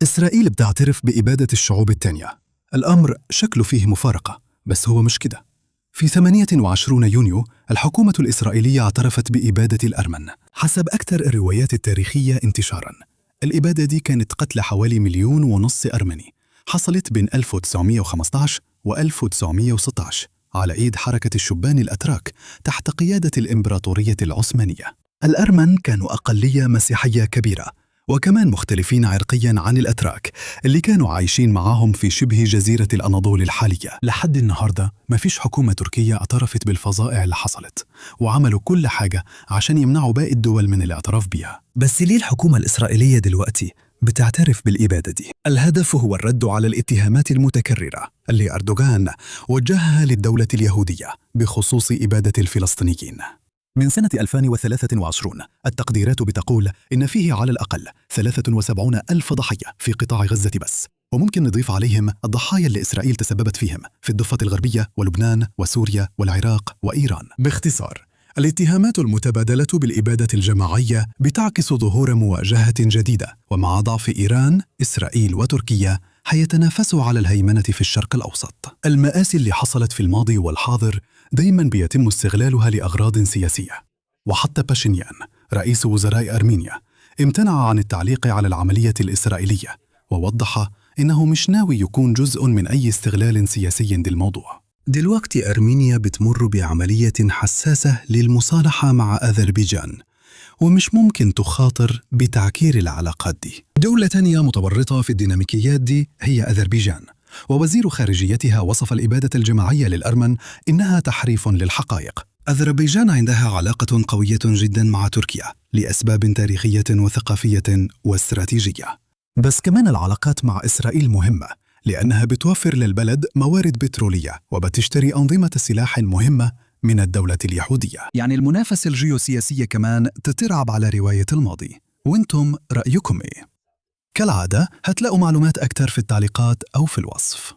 إسرائيل بتعترف بإبادة الشعوب التانية. الأمر شكله فيه مفارقة، بس هو مش كده. في 28 يونيو الحكومة الإسرائيلية اعترفت بإبادة الأرمن. حسب أكثر الروايات التاريخية انتشاراً، الإبادة دي كانت قتل حوالي 1.5 مليون أرمني، حصلت بين 1915 و 1916 على إيد حركة الشبان الأتراك تحت قيادة الإمبراطورية العثمانية. الأرمن كانوا أقلية مسيحية كبيرة، وكمان مختلفين عرقياً عن الأتراك اللي كانوا عايشين معاهم في شبه جزيرة الأناضول الحالية. لحد النهاردة ما فيش حكومة تركية اعترفت بالفظائع اللي حصلت، وعملوا كل حاجة عشان يمنعوا باقي الدول من الاعتراف بيها. بس ليه الحكومة الإسرائيلية دلوقتي بتعترف بالإبادة دي؟ الهدف هو الرد على الاتهامات المتكررة اللي أردوغان وجهها للدولة اليهودية بخصوص إبادة الفلسطينيين. من سنة 2023 التقديرات بتقول إن فيه على الأقل 73 ألف ضحية في قطاع غزة بس، وممكن نضيف عليهم الضحايا اللي إسرائيل تسببت فيهم في الضفة الغربية ولبنان وسوريا والعراق وإيران. باختصار، الاتهامات المتبادلة بالإبادة الجماعية بتعكس ظهور مواجهة جديدة، ومع ضعف إيران، إسرائيل وتركيا هيتنافسوا على الهيمنة في الشرق الأوسط. المآسي اللي حصلت في الماضي والحاضر دايماً بيتم استغلالها لأغراض سياسية، وحتى باشينيان رئيس وزراء أرمينيا امتنع عن التعليق على العملية الإسرائيلية، ووضح إنه مش ناوي يكون جزء من أي استغلال سياسي للموضوع. دلوقتي أرمينيا بتمر بعملية حساسة للمصالحة مع أذربيجان، ومش ممكن تخاطر بتعكير العلاقات دي. دولة تانية متورطة في الديناميكيات دي هي أذربيجان، ووزير خارجيتها وصف الإبادة الجماعية للأرمن إنها تحريف للحقائق. أذربيجان عندها علاقة قوية جدا مع تركيا لأسباب تاريخية وثقافية واستراتيجية. بس كمان العلاقات مع إسرائيل مهمة، لأنها بتوفر للبلد موارد بترولية وبتشتري أنظمة سلاح مهمة من الدولة اليهودية. يعني المنافسة الجيوسياسية كمان تترعب على رواية الماضي. وانتم رأيكم إيه؟ كالعادة هتلاقوا معلومات أكتر في التعليقات أو في الوصف.